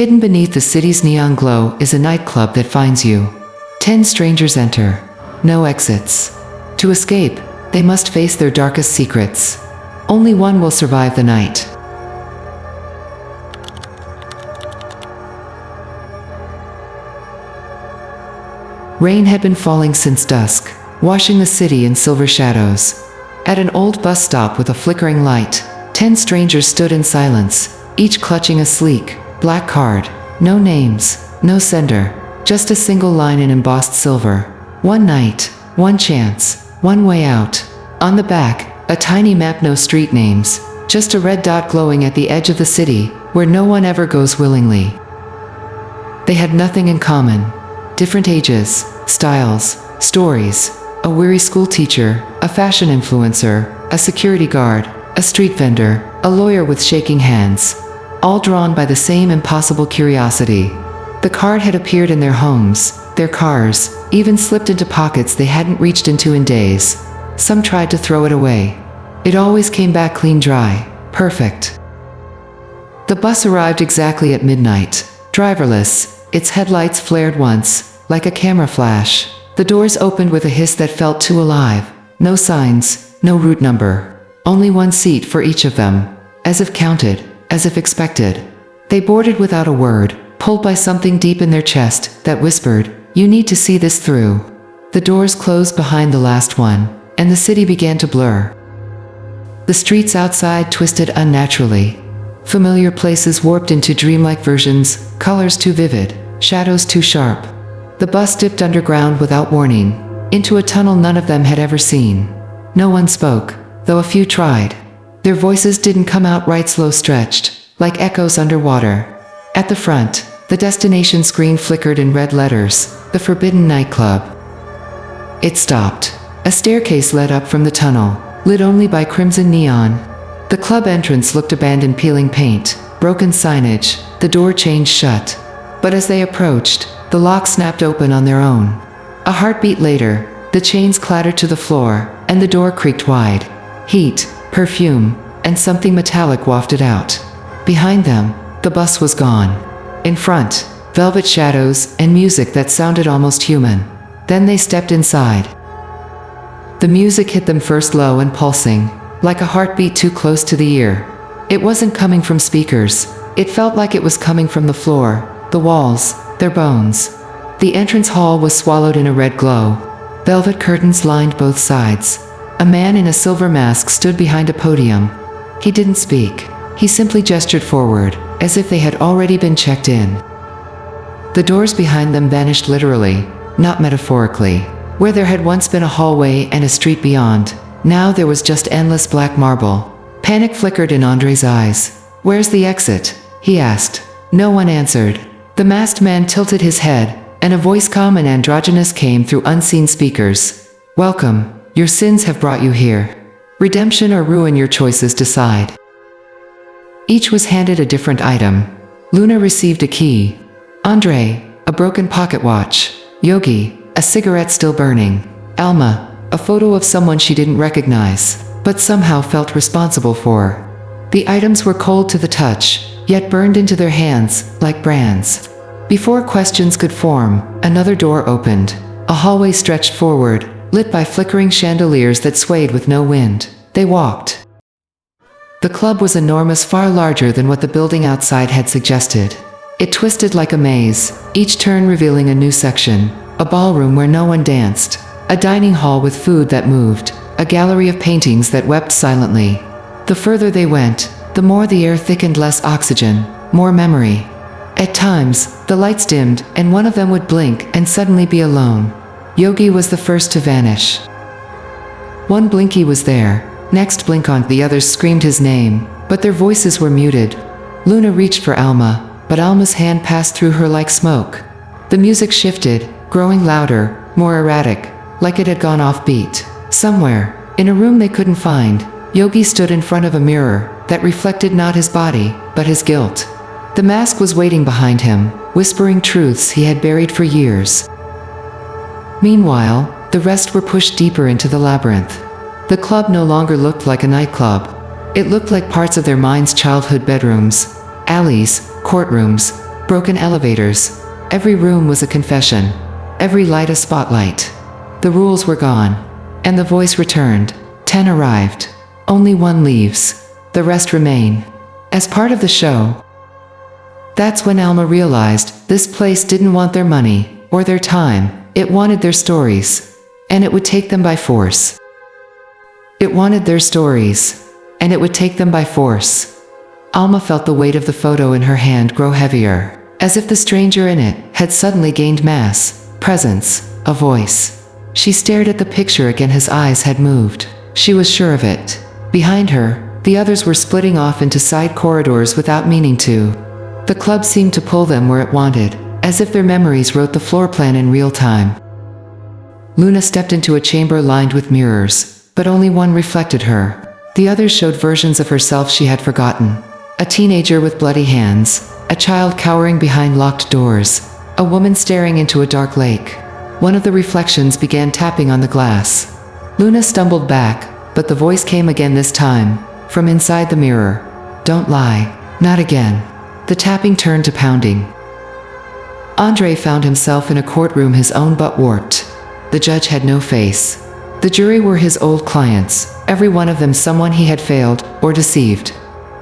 Hidden beneath the city's neon glow is a nightclub that finds you. 10 strangers enter. No exits. To escape, they must face their darkest secrets. Only one will survive the night. Rain had been falling since dusk, washing the city in silver shadows. At an old bus stop with a flickering light, 10 strangers stood in silence, each clutching a sleek, black card. No names, no sender, just a single line in embossed silver. One night, one chance, one way out. On the back, a tiny map, no street names, just a red dot glowing at the edge of the city, where no one ever goes willingly. They had nothing in common. Different ages, styles, stories. A weary school teacher, a fashion influencer, a security guard, a street vendor, a lawyer with shaking hands. All drawn by the same impossible curiosity. The card had appeared in their homes, their cars, even slipped into pockets they hadn't reached into in days. Some tried to throw it away. It always came back clean dry, perfect. The bus arrived exactly at midnight, driverless, its headlights flared once, like a camera flash. The doors opened with a hiss that felt too alive. No signs, no route number. Only one seat for each of them. As if counted, as if expected. They boarded without a word, pulled by something deep in their chest that whispered, "You need to see this through." The doors closed behind the last one, and the city began to blur. The streets outside twisted unnaturally. Familiar places warped into dreamlike versions, colors too vivid, shadows too sharp. The bus dipped underground without warning, into a tunnel none of them had ever seen. No one spoke, though a few tried. Their voices didn't come out right, slow stretched, like echoes underwater. At the front, the destination screen flickered in red letters, the Forbidden Nightclub. It stopped. A staircase led up from the tunnel, lit only by crimson neon. The club entrance looked abandoned, peeling paint, broken signage, the door chained shut. But as they approached, the lock snapped open on their own. A heartbeat later, the chains clattered to the floor, and the door creaked wide. Heat, perfume, and something metallic wafted out. Behind them, the bus was gone. In front, velvet shadows and music that sounded almost human. Then they stepped inside. The music hit them first, low and pulsing, like a heartbeat too close to the ear. It wasn't coming from speakers. It felt like it was coming from the floor, the walls, their bones. The entrance hall was swallowed in a red glow. Velvet curtains lined both sides. A man in a silver mask stood behind a podium. He didn't speak. He simply gestured forward, as if they had already been checked in. The doors behind them vanished literally, not metaphorically. Where there had once been a hallway and a street beyond, now there was just endless black marble. Panic flickered in Andre's eyes. "Where's the exit?" he asked. No one answered. The masked man tilted his head, and a voice calm and androgynous came through unseen speakers. "Welcome, your sins have brought you here. Redemption or ruin, your choices decide." Each was handed a different item. Luna received a key. Andre, a broken pocket watch. Yogi, a cigarette still burning. Alma, a photo of someone she didn't recognize, but somehow felt responsible for. The items were cold to the touch, yet burned into their hands, like brands. Before questions could form, another door opened. A hallway stretched forward, lit by flickering chandeliers that swayed with no wind. They walked. The club was enormous, far larger than what the building outside had suggested. It twisted like a maze, each turn revealing a new section. A ballroom where no one danced. A dining hall with food that moved. A gallery of paintings that wept silently. The further they went, the more the air thickened, less oxygen, more memory. At times, the lights dimmed, and one of them would blink and suddenly be alone. Yogi was the first to vanish. One blink he was there, next blink on, the others screamed his name, but their voices were muted. Luna reached for Alma, but Alma's hand passed through her like smoke. The music shifted, growing louder, more erratic, like it had gone off beat. Somewhere, in a room they couldn't find, Yogi stood in front of a mirror that reflected not his body, but his guilt. The mask was waiting behind him, whispering truths he had buried for years. Meanwhile, the rest were pushed deeper into the labyrinth. The club no longer looked like a nightclub. It looked like parts of their minds' childhood bedrooms, alleys, courtrooms, Broken elevators. Every room was a confession. Every light a spotlight. The rules were gone. And the voice returned. 10 arrived. Only one leaves. The rest remain. As part of the show. That's when Alma realized this place didn't want their money or their time. It wanted their stories. And it would take them by force. It wanted their stories. And it would take them by force. Alma felt the weight of the photo in her hand grow heavier, as if the stranger in it had suddenly gained mass, presence, a voice. She stared at the picture again. His eyes had moved. She was sure of it. Behind her, the others were splitting off into side corridors without meaning to. The club seemed to pull them where it wanted, as if their memories wrote the floor plan in real time. Luna stepped into a chamber lined with mirrors, but only one reflected her. The others showed versions of herself she had forgotten. A teenager with bloody hands, a child cowering behind locked doors, a woman staring into a dark lake. One of the reflections began tapping on the glass. Luna stumbled back, but the voice came again, this time, from inside the mirror. Don't lie. Not again. The tapping turned to pounding. Andre found himself in a courtroom, his own butt warped. The judge had no face. The jury were his old clients, every one of them someone he had failed or deceived.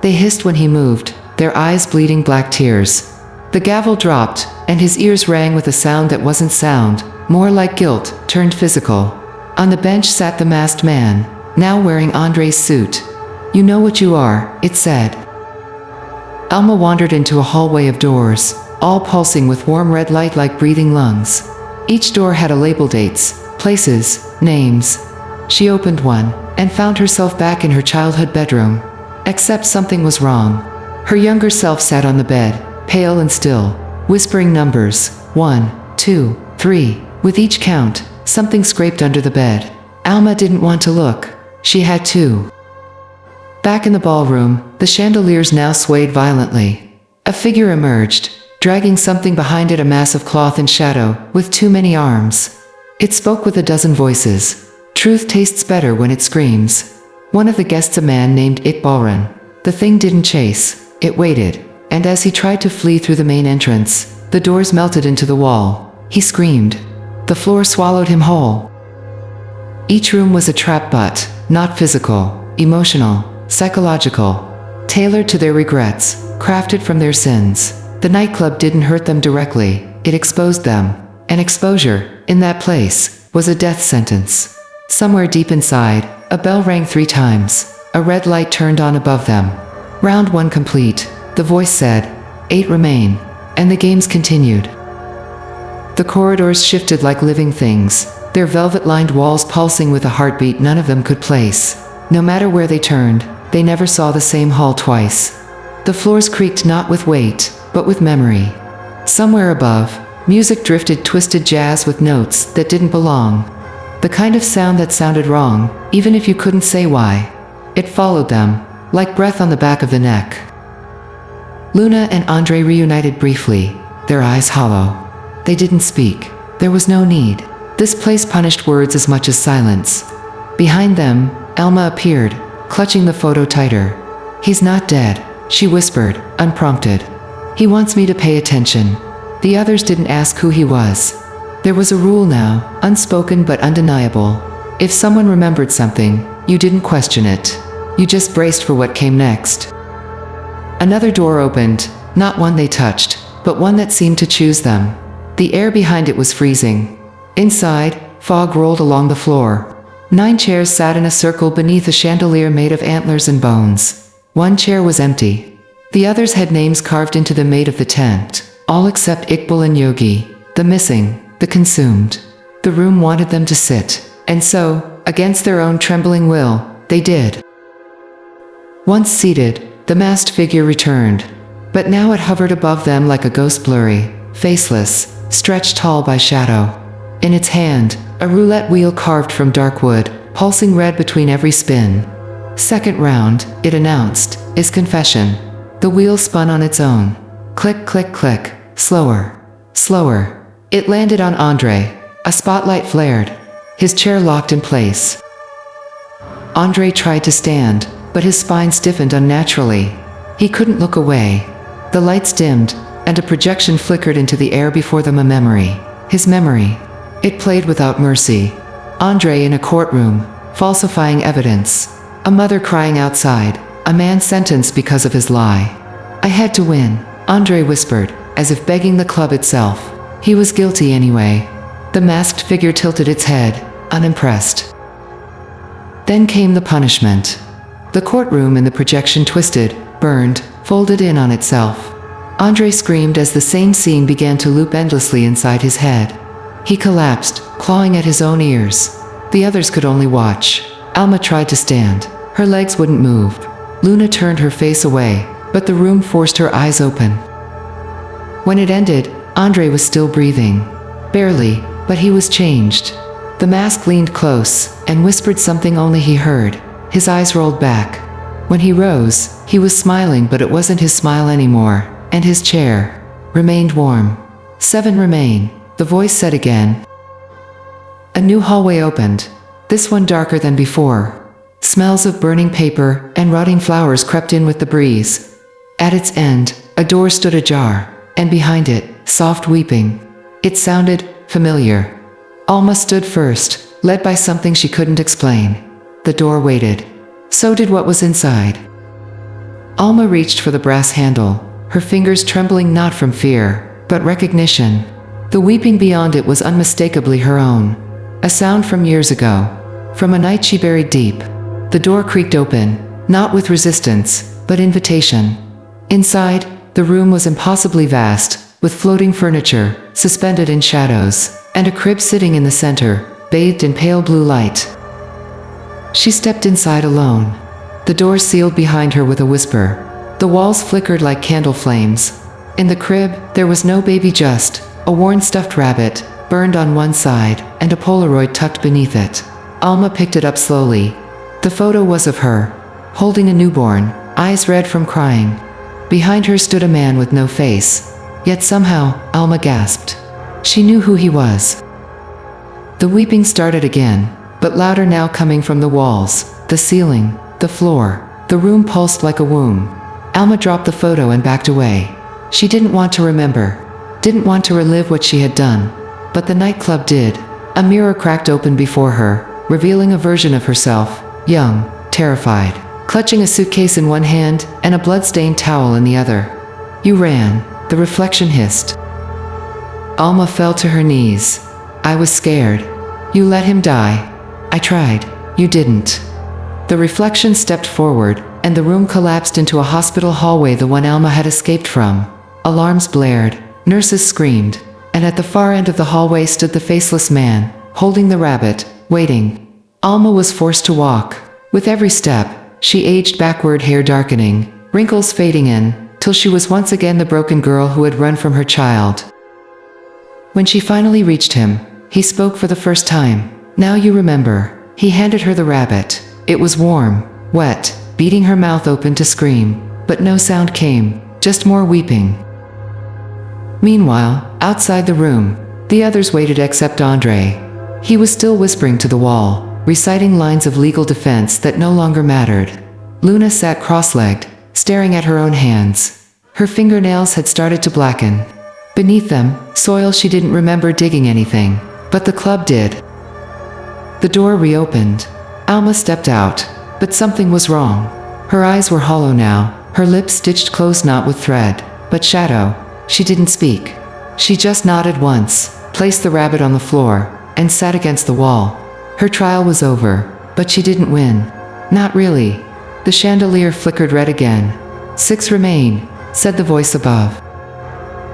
They hissed when he moved, their eyes bleeding black tears. The gavel dropped, and his ears rang with a sound that wasn't sound, more like guilt, turned physical. On the bench sat the masked man, now wearing Andre's suit. You know what you are, it said. Alma wandered into a hallway of doors, all pulsing with warm red light like breathing lungs. Each door had a label, dates, places, names. She opened one, and found herself back in her childhood bedroom. Except something was wrong. Her younger self sat on the bed, pale and still, whispering numbers, 1, 2, 3. With each count, something scraped under the bed. Alma didn't want to look. She had to. Back in the ballroom, the chandeliers now swayed violently. A figure emerged, dragging something behind it, a mass of cloth and shadow, with too many arms. It spoke with a dozen voices. Truth tastes better when it screams. One of the guests, a man named Iqbalran. The thing didn't chase, it waited, and as he tried to flee through the main entrance, the doors melted into the wall. He screamed. The floor swallowed him whole. Each room was a trap, but not physical, emotional, psychological, tailored to their regrets, crafted from their sins. The nightclub didn't hurt them directly, it exposed them. And exposure, in that place, was a death sentence. Somewhere deep inside, a bell rang 3 times. A red light turned on above them. Round 1 complete, the voice said. 8 remain. And the games continued. The corridors shifted like living things, their velvet-lined walls pulsing with a heartbeat none of them could place. No matter where they turned, they never saw the same hall twice. The floors creaked not with weight, but with memory. Somewhere above, music drifted, twisted jazz with notes that didn't belong. The kind of sound that sounded wrong, even if you couldn't say why. It followed them, like breath on the back of the neck. Luna and Andre reunited briefly, their eyes hollow. They didn't speak. There was no need. This place punished words as much as silence. Behind them, Alma appeared, clutching the photo tighter. He's not dead, she whispered, unprompted. He wants me to pay attention. The others didn't ask who he was. There was a rule now, unspoken but undeniable. If someone remembered something, you didn't question it. You just braced for what came next. Another door opened, not one they touched, but one that seemed to choose them. The air behind it was freezing. Inside, fog rolled along the floor. 9 chairs sat in a circle beneath a chandelier made of antlers and bones. 1 chair was empty. The others had names carved into the made of the tent, all except Iqbal and Yogi, the missing, the consumed. The room wanted them to sit, and so, against their own trembling will, they did. Once seated, the masked figure returned, but now it hovered above them like a ghost, blurry, faceless, stretched tall by shadow. In its hand, a roulette wheel carved from dark wood, pulsing red between every spin. Second round, it announced, is confession. The wheel spun on its own. Click, click, click, slower, slower. It landed on Andre. A spotlight flared. His chair locked in place. Andre tried to stand, but his spine stiffened unnaturally. He couldn't look away. The lights dimmed, and a projection flickered into the air before them, a memory. His memory. It played without mercy. Andre in a courtroom, falsifying evidence. A mother crying outside. A man sentenced because of his lie. I had to win, Andre whispered, as if begging the club itself. He was guilty anyway. The masked figure tilted its head, unimpressed. Then came the punishment. The courtroom in the projection twisted, burned, folded in on itself. Andre screamed as the same scene began to loop endlessly inside his head. He collapsed, clawing at his own ears. The others could only watch. Alma tried to stand. Her legs wouldn't move. Luna turned her face away, but the room forced her eyes open. When it ended, Andre was still breathing. Barely, but he was changed. The mask leaned close and whispered something only he heard. His eyes rolled back. When he rose, he was smiling, but it wasn't his smile anymore, and his chair remained warm. 7 remain, the voice said again. A new hallway opened, this one darker than before. Smells of burning paper and rotting flowers crept in with the breeze. At its end, a door stood ajar, and behind it, soft weeping. It sounded familiar. Alma stood first, led by something she couldn't explain. The door waited. So did what was inside. Alma reached for the brass handle, her fingers trembling not from fear, but recognition. The weeping beyond it was unmistakably her own. A sound from years ago. From a night she buried deep. The door creaked open, not with resistance, but invitation. Inside, the room was impossibly vast, with floating furniture, suspended in shadows, and a crib sitting in the center, bathed in pale blue light. She stepped inside alone. The door sealed behind her with a whisper. The walls flickered like candle flames. In the crib, there was no baby, just a worn stuffed rabbit, burned on one side, and a Polaroid tucked beneath it. Alma picked it up slowly. The photo was of her, holding a newborn, eyes red from crying. Behind her stood a man with no face. Yet somehow, Alma gasped. She knew who he was. The weeping started again, but louder now, coming from the walls, the ceiling, the floor. The room pulsed like a womb. Alma dropped the photo and backed away. She didn't want to remember, didn't want to relive what she had done. But the nightclub did. A mirror cracked open before her, revealing a version of herself, young, terrified, clutching a suitcase in one hand and a blood-stained towel in the other. You ran, the reflection hissed. Alma fell to her knees. I was scared. You let him die. I tried. You didn't. The reflection stepped forward, and the room collapsed into a hospital hallway, the one Alma had escaped from. Alarms blared, nurses screamed, and at the far end of the hallway stood the faceless man, holding the rabbit, waiting. Alma was forced to walk. With every step, she aged backward, hair darkening, wrinkles fading in, till she was once again the broken girl who had run from her child. When she finally reached him, he spoke for the first time. Now you remember. He handed her the rabbit. It was warm, wet, beating her mouth open to scream, but no sound came, just more weeping. Meanwhile, outside the room, the others waited except Andre. He was still whispering to the wall, reciting lines of legal defense that no longer mattered. Luna sat cross-legged, staring at her own hands. Her fingernails had started to blacken. Beneath them, soil she didn't remember digging anything, but the club did. The door reopened. Alma stepped out, but something was wrong. Her eyes were hollow now, her lips stitched closed not with thread, but shadow. She didn't speak. She just nodded once, placed the rabbit on the floor, and sat against the wall. Her trial was over, but she didn't win. Not really. The chandelier flickered red again. 6 remain, said the voice above.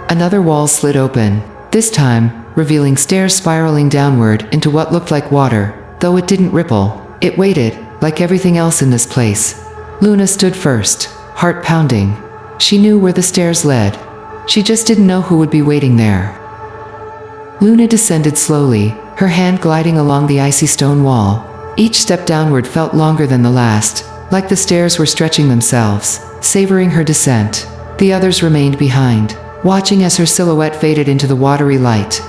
Another wall slid open, this time, revealing stairs spiraling downward into what looked like water. Though it didn't ripple, it waited, like everything else in this place. Luna stood first, heart pounding. She knew where the stairs led. She just didn't know who would be waiting there. Luna descended slowly, her hand gliding along the icy stone wall. Each step downward felt longer than the last, like the stairs were stretching themselves, savoring her descent. The others remained behind, watching as her silhouette faded into the watery light.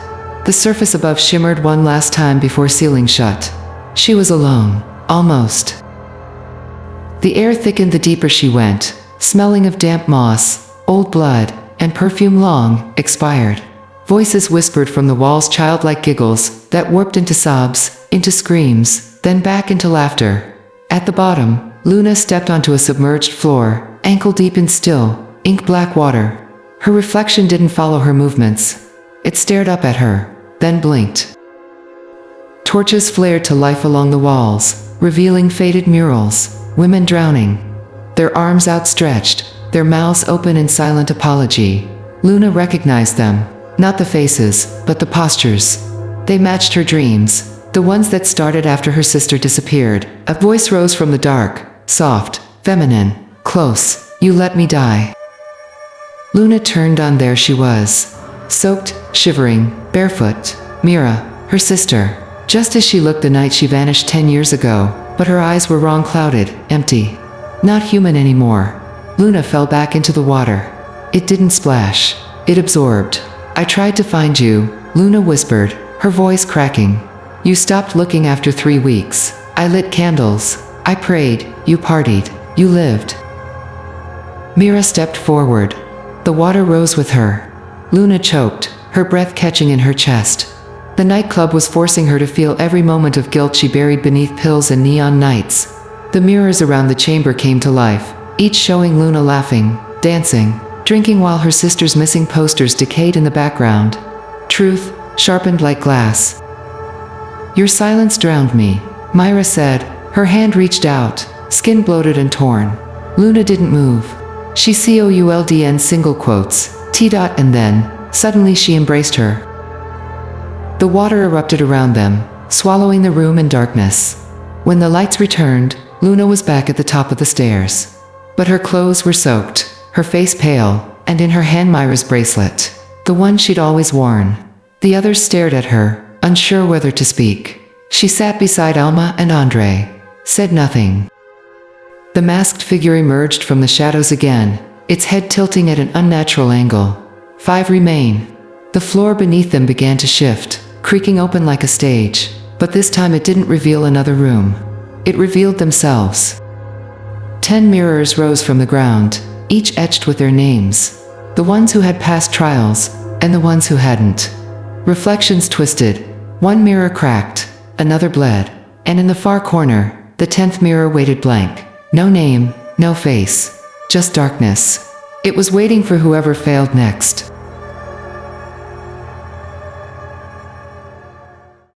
The surface above shimmered one last time before sealing shut. She was alone, almost. The air thickened the deeper she went, smelling of damp moss, old blood, and perfume long expired. Voices whispered from the walls, childlike giggles that warped into sobs, into screams, then back into laughter. At the bottom, Luna stepped onto a submerged floor, ankle deep in still, ink-black water. Her reflection didn't follow her movements. It stared up at her, then blinked. Torches flared to life along the walls, revealing faded murals, women drowning, their arms outstretched, their mouths open in silent apology. Luna recognized them, not the faces, but the postures. They matched her dreams, the ones that started after her sister disappeared. A voice rose from the dark, soft, feminine, close. "You let me die." Luna turned on. There she was, soaked, shivering, barefoot. Mira, her sister. Just as she looked the night she vanished 10 years ago, but her eyes were wrong, clouded, empty. Not human anymore. Luna fell back into the water. It didn't splash. It absorbed. "I tried to find you," Luna whispered, her voice cracking. "You stopped looking after 3 weeks. I lit candles. I prayed. You partied. You lived." Mira stepped forward. The water rose with her. Luna choked, her breath catching in her chest. The nightclub was forcing her to feel every moment of guilt she buried beneath pills and neon nights. The mirrors around the chamber came to life, each showing Luna laughing, dancing, drinking while her sister's missing posters decayed in the background. Truth, sharpened like glass. "Your silence drowned me," Myra said. Her hand reached out, skin bloated and torn. Luna didn't move. She could single quotes, T-dot, and then, suddenly she embraced her. The water erupted around them, swallowing the room in darkness. When the lights returned, Luna was back at the top of the stairs. But her clothes were soaked, her face pale, and in her hand Myra's bracelet, the one she'd always worn. The others stared at her, unsure whether to speak. She sat beside Alma and Andre, said nothing. The masked figure emerged from the shadows again, its head tilting at an unnatural angle. 5 remain. The floor beneath them began to shift, creaking open like a stage, but this time it didn't reveal another room. It revealed themselves. 10 mirrors rose from the ground, each etched with their names. The ones who had passed trials, and the ones who hadn't. Reflections twisted. One mirror cracked, another bled, and in the far corner, the 10th mirror waited blank. No name, no face, just darkness. It was waiting for whoever failed next.